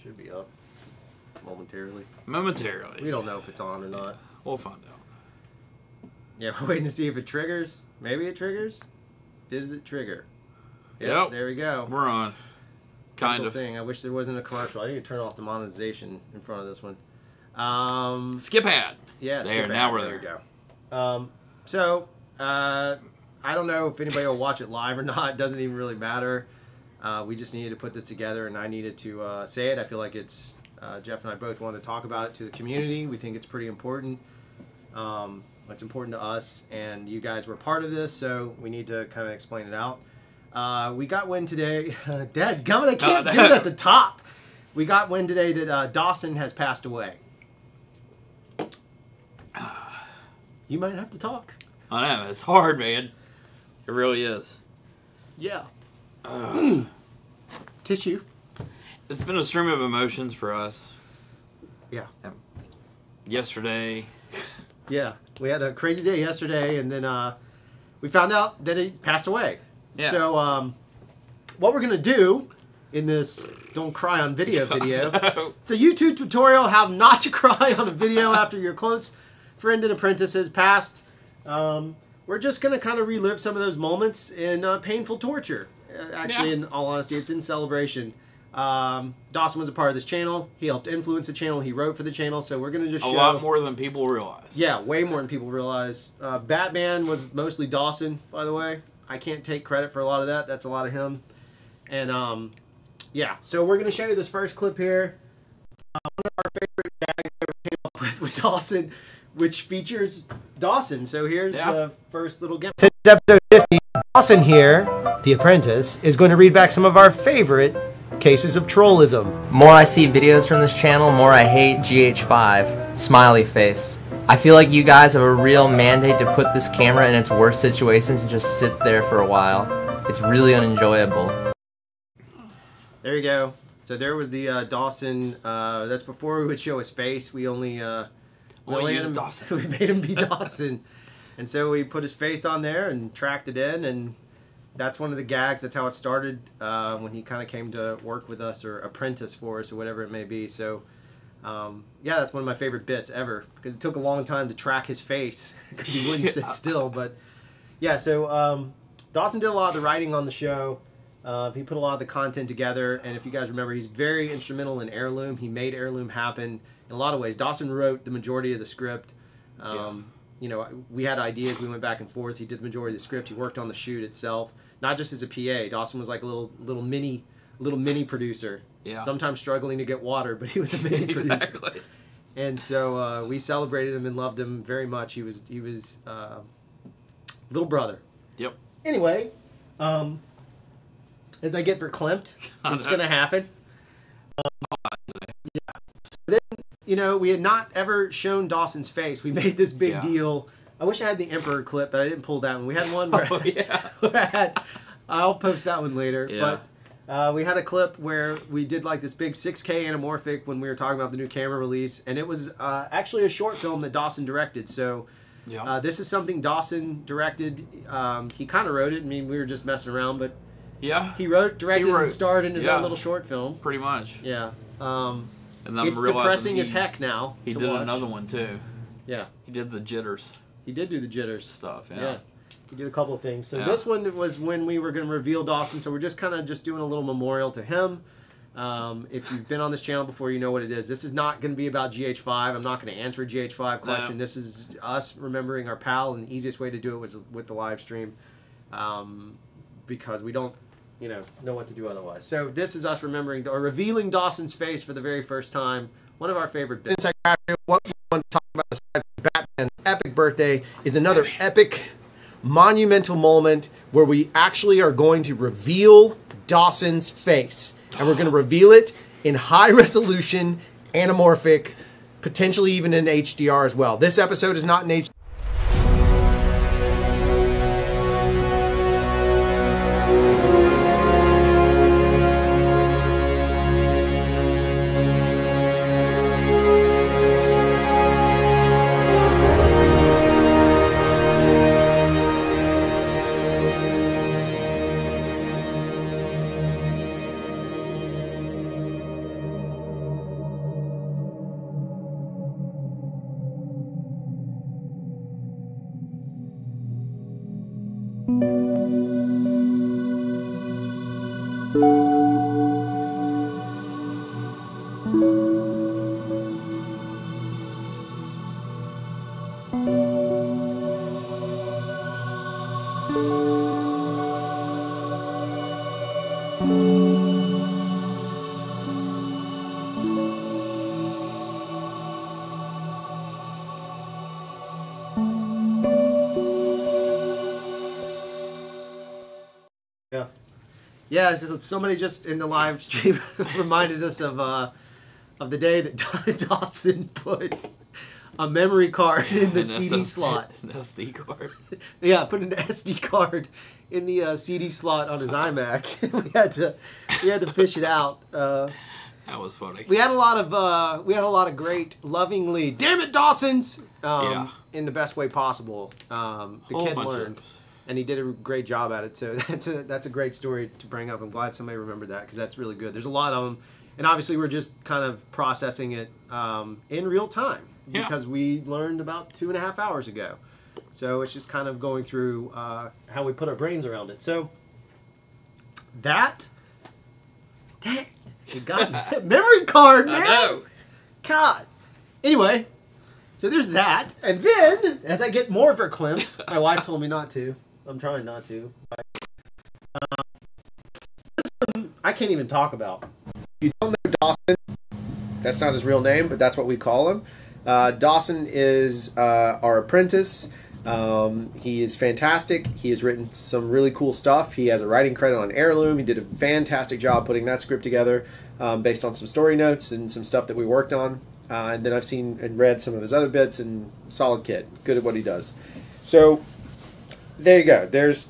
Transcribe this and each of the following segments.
Should be up momentarily. Momentarily. We don't know if it's on or not. We'll find out. Yeah, we're waiting to see if it triggers. Maybe it triggers. Does it trigger? Yep. There we go. We're on. Kind of. Thing. I wish there wasn't a commercial. I need to turn off the monetization in front of this one. Skip ad. Yeah, skip ad. Now we're there. We go. I don't know if anybody will watch it live or not. It doesn't even really matter. We just needed to put this together, and I needed to say it. I feel like it's Jeff and I both want to talk about it to the community. We think it's pretty important. It's important to us, and you guys were part of this, so we need to kind of explain it out. We got wind today. Dadgummit, I can't do it at the top. We got wind today that Dawson has passed away. You might have to talk. I know. It's hard, man. It really is. Yeah. Tissue. It's been a stream of emotions for us. Yeah. Yesterday. Yeah. We had a crazy day yesterday, and then we found out that he passed away. Yeah. So what we're going to do in this Don't Cry on Video it's a YouTube tutorial how not to cry on a video after your close friend and apprentice has passed. We're just going to kind of relive some of those moments in painful torture. Actually, in all honesty, it's in celebration. Dawson was a part of this channel. He helped influence the channel. He wrote for the channel. So we're going to just show... A lot more than people realize. Yeah, way more than people realize. Batman was mostly Dawson, by the way. I can't take credit for a lot of that. That's a lot of him. And, yeah. So we're going to show you this first clip here. One of our favorite gags I ever came up with Dawson, which features Dawson. So here's the first little gimmick. Since episode 50, Dawson here, the apprentice, is going to read back some of our favorite cases of trollism. More I see videos from this channel, more I hate GH5. Smiley face. I feel like you guys have a real mandate to put this camera in its worst situations and just sit there for a while. It's really unenjoyable. There you go. So there was the Dawson. That's before we would show his face. We only used Dawson. We made him be Dawson, and so we put his face on there and tracked it in, and that's one of the gags. That's how it started when he kind of came to work with us or apprentice for us or whatever it may be. So yeah, that's one of my favorite bits ever because it took a long time to track his face because he wouldn't sit still. But yeah, so Dawson did a lot of the writing on the show. He put a lot of the content together, and if you guys remember, he's very instrumental in Heirloom. He made Heirloom happen in a lot of ways. Dawson wrote the majority of the script. You know, we had ideas. We went back and forth. He did the majority of the script. He worked on the shoot itself, not just as a PA. Dawson was like a little mini producer. Yeah. Sometimes struggling to get water, but he was a mini producer. Exactly. And so we celebrated him and loved him very much. He was little brother. Yep. Anyway, as I get verklempt, it's going to happen. Yeah. So then, you know, we had not ever shown Dawson's face. We made this big deal. I wish I had the Emperor clip, but I didn't pull that one. We had one where, where I'll post that one later. Yeah. But we had a clip where we did like this big 6K anamorphic when we were talking about the new camera release, and it was actually a short film that Dawson directed. So this is something Dawson directed. He kind of wrote it. I mean, we were just messing around, but he wrote, directed, and starred in his own little short film. Pretty much. Yeah. And it's depressing as heck now. He did another one too. Yeah. He did the jitters. He did do the jitters stuff. Yeah. He did a couple of things. So this one was when we were going to reveal Dawson. So we're just kind of just doing a little memorial to him. If you've been on this channel before, you know what it is. This is not going to be about GH5. I'm not going to answer a GH5 question. No. This is us remembering our pal, and the easiest way to do it was with the live stream, because we don't, know what to do otherwise. So this is us remembering or revealing Dawson's face for the very first time. One of our favorite bits. What we want to talk about aside from Batman's epic birthday is another epic, monumental moment where we actually are going to reveal Dawson's face. And we're going to reveal it in high resolution, anamorphic, potentially even in HDR as well. This episode is not in HDR. Yeah. Yeah, it's just, somebody just in the live stream reminded us of the day that Dawson put a memory card in the CD slot. An SD card. Yeah, put an SD card in the CD slot on his iMac. we had to fish it out. That was funny. We had a lot of great lovingly, damn it, Dawsons, in the best way possible. The kid learned. And he did a great job at it, so that's a great story to bring up. I'm glad somebody remembered that, because that's really good. There's a lot of them, and obviously we're just kind of processing it in real time, because we learned about 2.5 hours ago. So it's just kind of going through how we put our brains around it. So that you got memory card, man. I know. God. Anyway, so there's that, and then as I get more verklempt, my wife told me not to. I'm trying not to. This one I can't even talk about. You don't know Dawson. That's not his real name, but that's what we call him. Dawson is our apprentice. He is fantastic. He has written some really cool stuff. He has a writing credit on Heirloom. He did a fantastic job putting that script together based on some story notes and some stuff that we worked on. And then I've seen and read some of his other bits, and solid kid. Good at what he does. So there you go. There's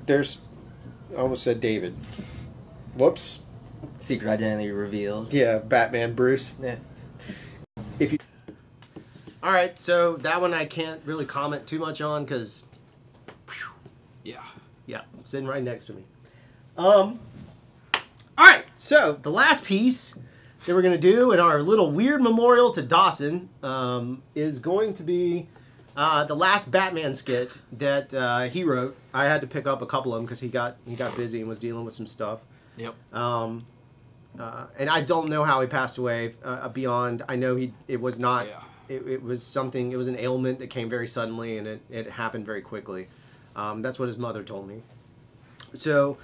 I almost said David. Whoops. Secret identity revealed. Yeah, Batman Bruce. Yeah. All right, so that one I can't really comment too much on because Yeah, sitting right next to me. All right, so the last piece that we're going to do in our little weird memorial to Dawson is going to be the last Batman skit that he wrote. I had to pick up a couple of them because he got busy and was dealing with some stuff. Yep. And I don't know how he passed away beyond. I know it was not. Yeah. It was something. It was an ailment that came very suddenly, and it happened very quickly. That's what his mother told me. So,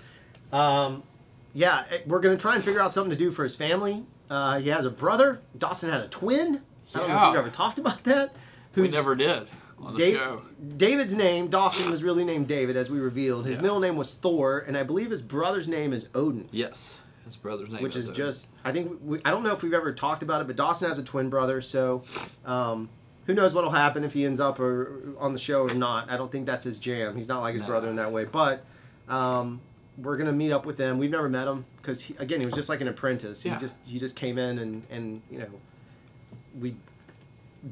yeah, we're gonna try and figure out something to do for his family. He has a brother. Dawson had a twin. I don't know if we've ever talked about that. We never did on the show. David's name, Dawson, was really named David, as we revealed. His middle name was Thor, and I believe his brother's name is Odin. Yes, his brother's name. Which is Odin. just, I think, I don't know if we've ever talked about it, but Dawson has a twin brother, so who knows what'll happen if he ends up on the show or not. I don't think that's his jam. He's not like his brother in that way, but we're gonna meet up with them. We've never met him because he was just like an apprentice. Yeah. He just came in and you know, we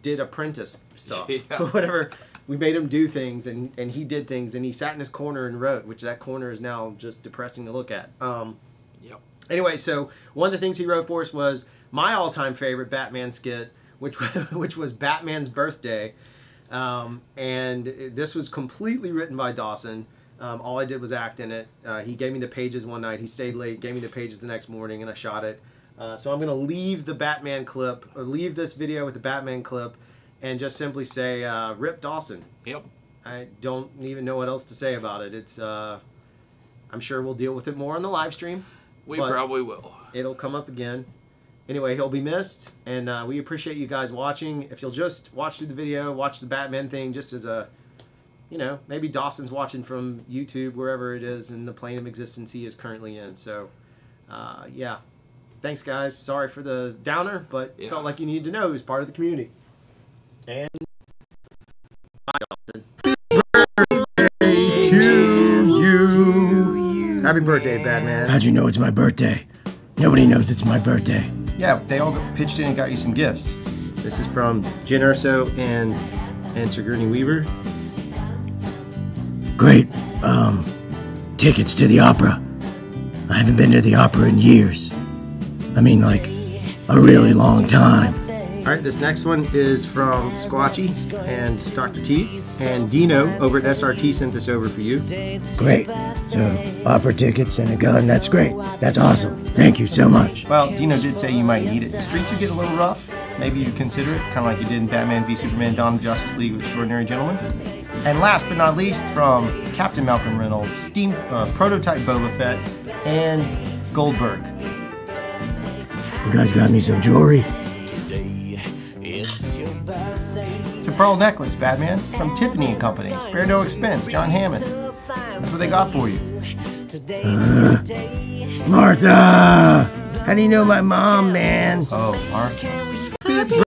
did apprentice stuff. Yeah. Whatever. We made him do things and he did things and he sat in his corner and wrote, which that corner is now just depressing to look at. Yep. Anyway, so one of the things he wrote for us was my all-time favorite Batman skit, which was Batman's birthday. And this was completely written by Dawson. All I did was act in it. He gave me the pages one night. He stayed late, gave me the pages the next morning, and I shot it. So I'm going to leave the Batman clip, or leave this video with the Batman clip, and just simply say, Rip Dawson. Yep. I don't even know what else to say about it. It's, I'm sure we'll deal with it more on the live stream. We probably will. It'll come up again. Anyway, he'll be missed, and we appreciate you guys watching. If you'll just watch through the video, watch the Batman thing just as a, you know, maybe Dawson's watching from YouTube, wherever it is in the plane of existence he is currently in. So, yeah. Thanks, guys. Sorry for the downer, but felt like you needed to know he was part of the community. And bye, Dawson. Birthday to you. Happy birthday, Batman. How'd you know it's my birthday? Nobody knows it's my birthday. Yeah, they all pitched in and got you some gifts. This is from Jen Urso and Sigourney Weaver. Great. Tickets to the opera. I haven't been to the opera in years. I mean, like, a really long time. Alright, this next one is from Squatchy and Dr. Teeth. And Dino over at SRT sent this over for you. Great. So, opera tickets and a gun, that's great. That's awesome. Thank you so much. Well, Dino did say you might need it. The streets would get a little rough. Maybe you'd consider it, kind of like you did in Batman v Superman Dawn of Justice League with Extraordinary Gentlemen. And last but not least, from Captain Malcolm Reynolds, Steam Prototype Boba Fett, and Goldberg. You guys got me some jewelry? It's a pearl necklace, Batman, from Tiffany & Company. Spare no expense, John Hammond. That's what they got for you. Martha! How do you know my mom, man? Oh, Martha.